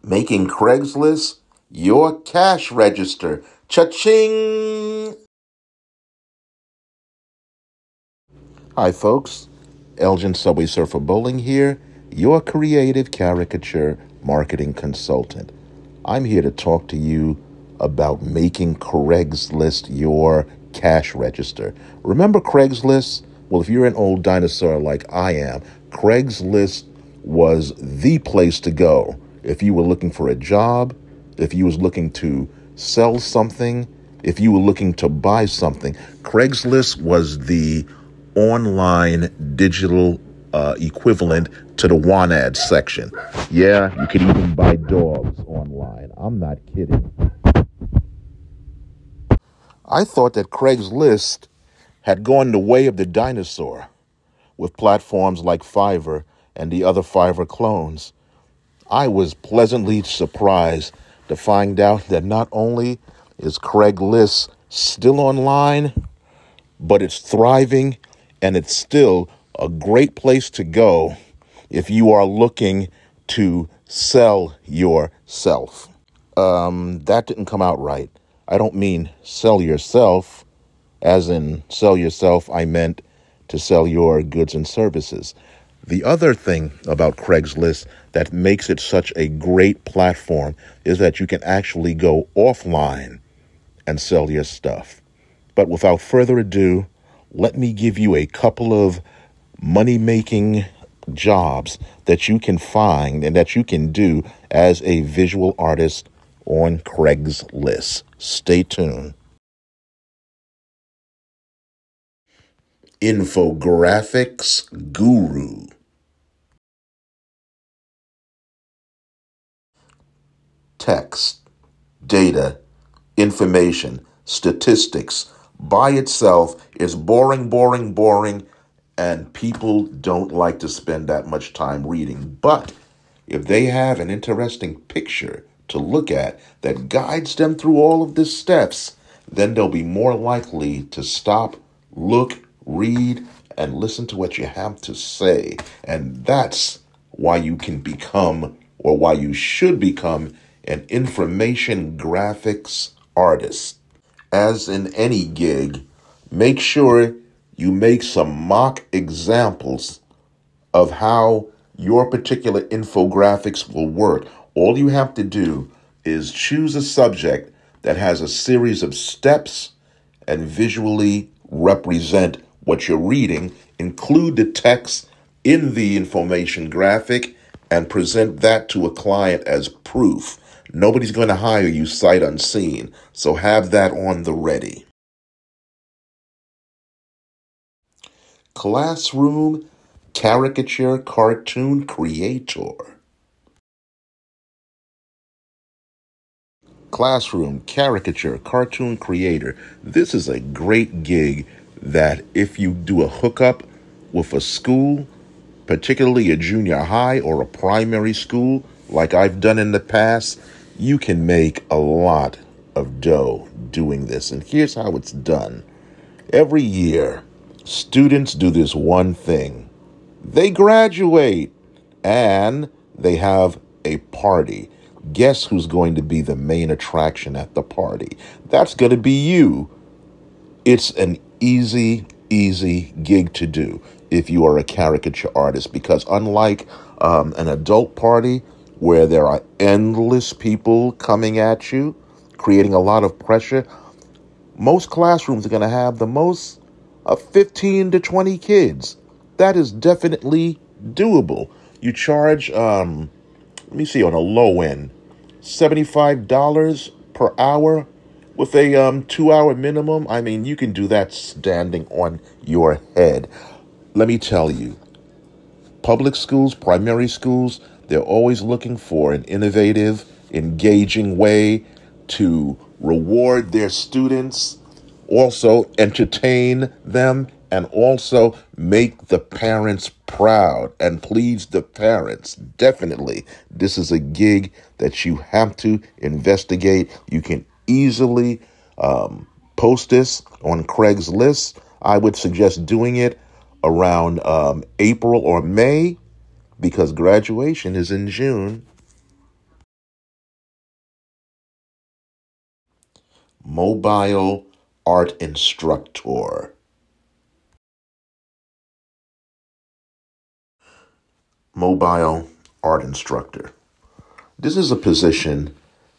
making Craigslist your cash register. Cha-ching! Hi, folks. Elgin Subway Surfer Bowling here, your creative caricature marketing consultant. I'm here to talk to you about making Craigslist your cash register. Remember Craigslist? Well, if you're an old dinosaur like I am, Craigslist was the place to go if you were looking for a job, if you was looking to sell something, if you were looking to buy something. Craigslist was the online digital equivalent to the want ads section. Yeah, you could even buy dogs online. I'm not kidding. I thought that Craigslist had gone the way of the dinosaur with platforms like Fiverr and the other Fiverr clones. I was pleasantly surprised to find out that not only is Craigslist still online, but it's thriving and it's still a great place to go if you are looking to sell yourself. That didn't come out right. I don't mean sell yourself, as in sell yourself. I meant to sell your goods and services. The other thing about Craigslist that makes it such a great platform is that you can actually go offline and sell your stuff. But without further ado, let me give you a couple of money-making jobs that you can find and that you can do as a visual artist on Craigslist. Stay tuned. Infographics guru. Text, data, information, statistics by itself is boring, and people don't like to spend that much time reading. But if they have an interesting picture to look at that guides them through all of the steps, then they'll be more likely to stop, look, read, and listen to what you have to say. And that's why you can become, or why you should become, an information graphics artist. As in any gig, make sure you make some mock examples of how your particular infographics will work. All you have to do is choose a subject that has a series of steps and visually represent what you're reading, include the text in the information graphic, and present that to a client as proof. Nobody's going to hire you sight unseen, so have that on the ready. Classroom Caricature Cartoon Creator. Classroom Caricature Cartoon Creator. This is a great gig that if you do a hookup with a school, particularly a junior high or a primary school, like I've done in the past, you can make a lot of dough doing this. And here's how it's done. Every year, students do this one thing. They graduate and they have a party. Guess who's going to be the main attraction at the party? That's going to be you. It's an easy gig to do if you are a caricature artist, because unlike an adult party where there are endless people coming at you, creating a lot of pressure, most classrooms are going to have the most of 15 to 20 kids. That is definitely doable. You charge, let me see, on a low end, $75 per hour with a 2-hour minimum. I mean, you can do that standing on your head. Let me tell you, public schools, primary schools, they're always looking for an innovative, engaging way to reward their students, also entertain them, and also make the parents proud and please the parents. Definitely, this is a gig that you have to investigate. You can easily post this on Craigslist. I would suggest doing it around April or May, because graduation is in June. Mobile art instructor. Mobile art instructor. This is a position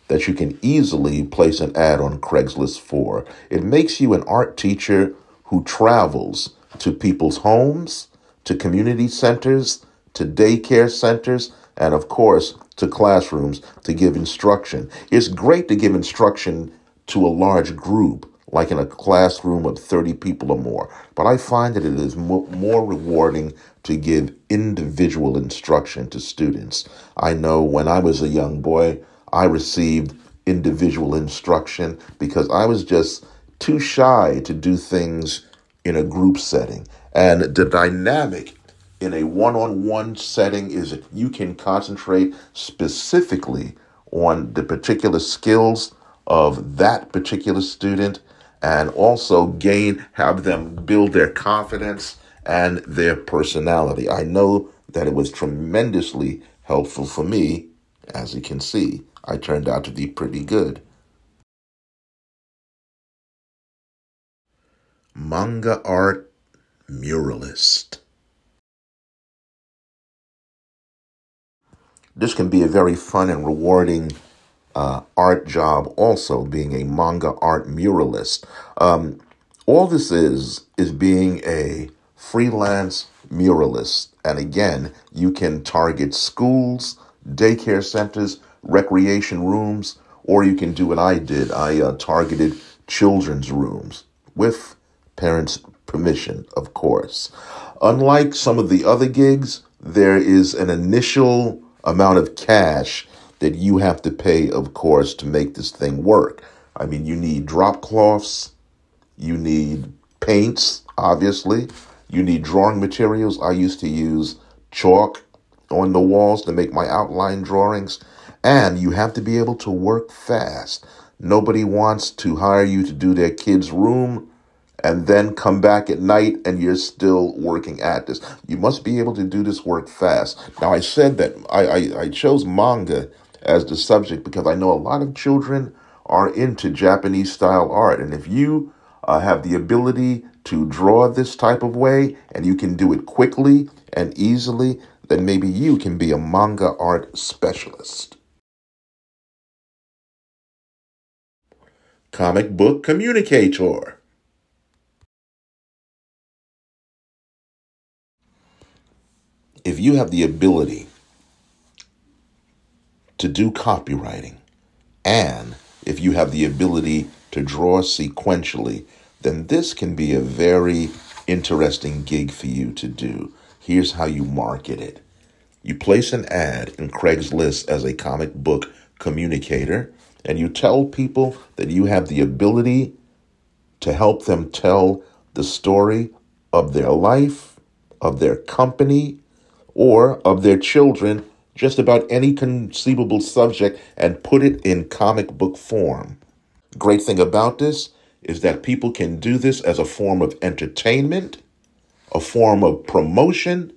that you can easily place an ad on Craigslist for. It makes you an art teacher who travels to people's homes, to community centers, to daycare centers, and of course, to classrooms to give instruction. It's great to give instruction to a large group, like in a classroom of 30 people or more. But I find that it is more rewarding to give individual instruction to students. I know when I was a young boy, I received individual instruction because I was just too shy to do things in a group setting. And the dynamic in a one-on-one setting is that you can concentrate specifically on the particular skills of that particular student and also have them build their confidence and their personality. I know that it was tremendously helpful for me. As you can see, I turned out to be pretty good. Manga art muralist. This can be a very fun and rewarding art job also, being a manga art muralist. All this is being a freelance muralist. And again, you can target schools, daycare centers, recreation rooms, or you can do what I did. I targeted children's rooms with parents' permission, of course. Unlike some of the other gigs, there is an initial amount of cash that you have to pay, of course, to make this thing work. I mean, you need drop cloths, you need paints, obviously, you need drawing materials. I used to use chalk on the walls to make my outline drawings, and you have to be able to work fast. Nobody wants to hire you to do their kid's room and then come back at night and you're still working at this. You must be able to do this work fast. Now, I said that I chose manga as the subject because I know a lot of children are into Japanese style art. And if you have the ability to draw this type of way and you can do it quickly and easily, then maybe you can be a manga art specialist. Comic book communicator. If you have the ability to do copywriting, and if you have the ability to draw sequentially, then this can be a very interesting gig for you to do. Here's how you market it. You place an ad in Craigslist as a comic book communicator, and you tell people that you have the ability to help them tell the story of their life, of their company, or of their children, just about any conceivable subject, and put it in comic book form. Great thing about this is that people can do this as a form of entertainment, a form of promotion,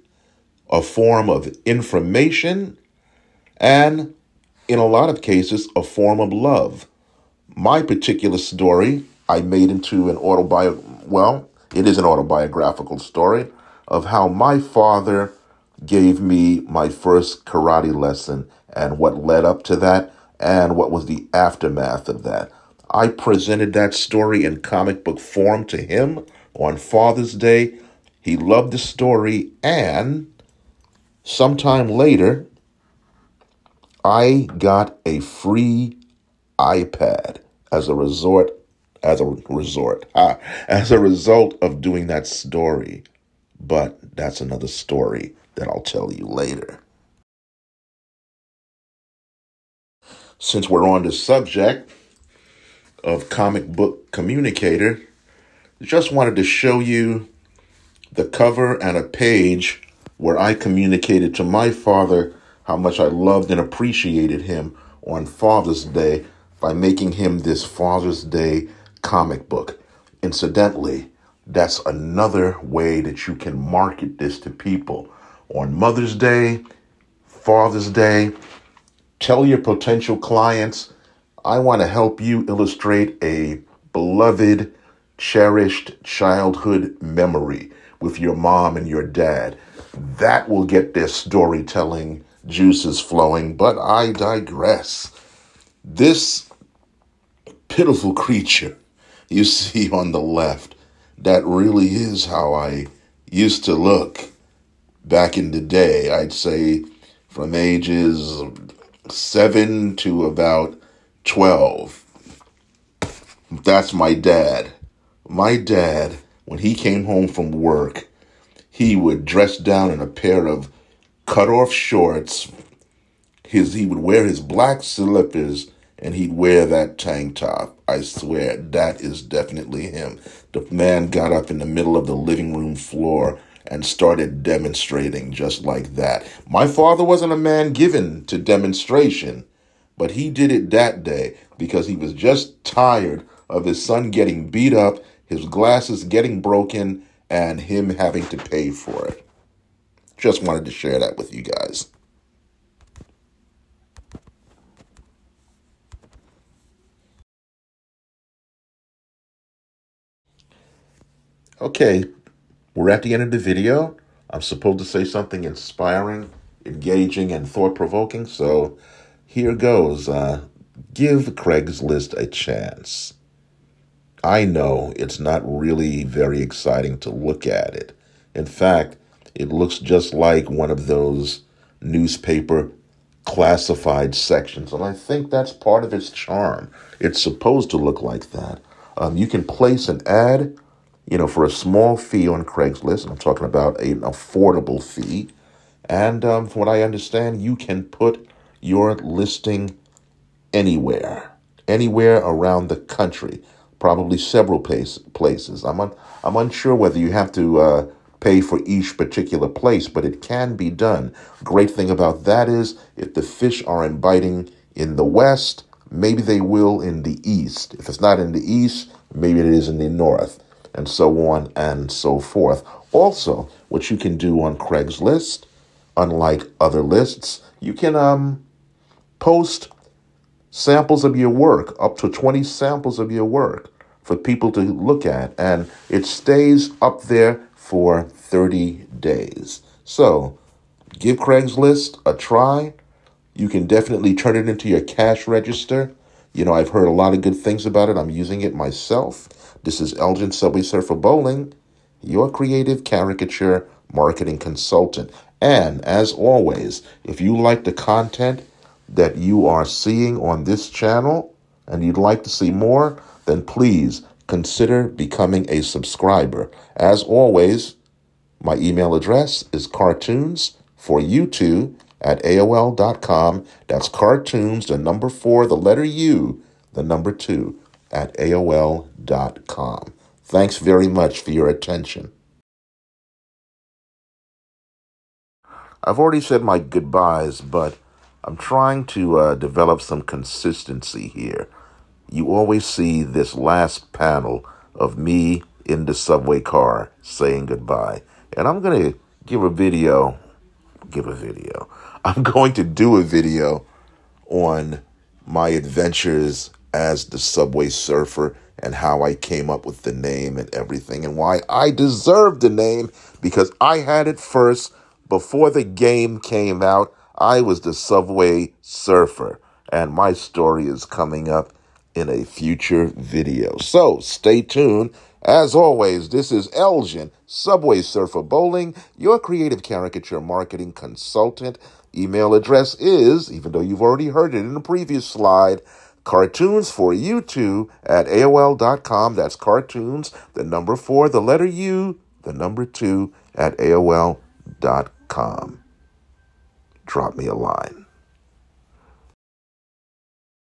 a form of information, and in a lot of cases, a form of love. My particular story, I made into an it is an autobiographical story of how my father gave me my first karate lesson and what led up to that and what was the aftermath of that. I presented that story in comic book form to him on Father's Day. He loved the story, and sometime later, I got a free iPad as a result of doing that story. But that's another story that I'll tell you later. Since we're on the subject of comic book communicator, just wanted to show you the cover and a page where I communicated to my father how much I loved and appreciated him on Father's Day by making him this Father's Day comic book. Incidentally, that's another way that you can market this to people. On Mother's Day, Father's Day, tell your potential clients, I want to help you illustrate a beloved, cherished childhood memory with your mom and your dad. That will get their storytelling juices flowing, but I digress. This pitiful creature you see on the left, that really is how I used to look back in the day. I'd say from ages 7 to about 12. That's my dad. My dad, when he came home from work, he would dress down in a pair of cut-off shorts. He would wear his black slippers, and he'd wear that tank top. I swear, that is definitely him. The man got up in the middle of the living room floor and started demonstrating just like that. My father wasn't a man given to demonstration, but he did it that day because he was just tired of his son getting beat up, his glasses getting broken, and him having to pay for it. Just wanted to share that with you guys. Okay, we're at the end of the video. I'm supposed to say something inspiring, engaging, and thought-provoking, so here goes. Give Craigslist a chance. I know it's not really very exciting to look at it. In fact, it looks just like one of those newspaper classified sections, and I think that's part of its charm. It's supposed to look like that. You can place an ad, for a small fee on Craigslist, and I'm talking about an affordable fee. And from what I understand, you can put your listing anywhere around the country, probably several places. I'm unsure whether you have to pay for each particular place, but it can be done. Great thing about that is if the fish aren't biting in the West, maybe they will in the East. If it's not in the East, maybe it is in the North, and so on and so forth. Also, what you can do on Craigslist, unlike other lists, you can post samples of your work, up to 20 samples of your work for people to look at, and it stays up there for 30 days. So give Craigslist a try. You can definitely turn it into your cash register. I've heard a lot of good things about it. I'm using it myself. This is Elgin Subway Surfer Bowling, your creative caricature marketing consultant. And as always, if you like the content that you are seeing on this channel and you'd like to see more, then please consider becoming a subscriber. As always, my email address is cartoons4u2@aol.com. That's cartoons, the number 4, the letter U, the number 2, at AOL.com. Thanks very much for your attention. I've already said my goodbyes, but I'm trying to develop some consistency here. You always see this last panel of me in the subway car saying goodbye. And I'm going to I'm going to do a video on my adventures as the Subway Surfer and how I came up with the name and everything and why I deserve the name, because I had it first. Before the game came out, I was the Subway Surfer, and my story is coming up in a future video. So stay tuned. As always, this is Elgin, Subway Surfer Bowling, your creative caricature marketing consultant. Email address is, even though you've already heard it in the previous slide, cartoons4u2@aol.com. That's cartoons, the number 4, the letter U, the number 2, at AOL.com. Drop me a line.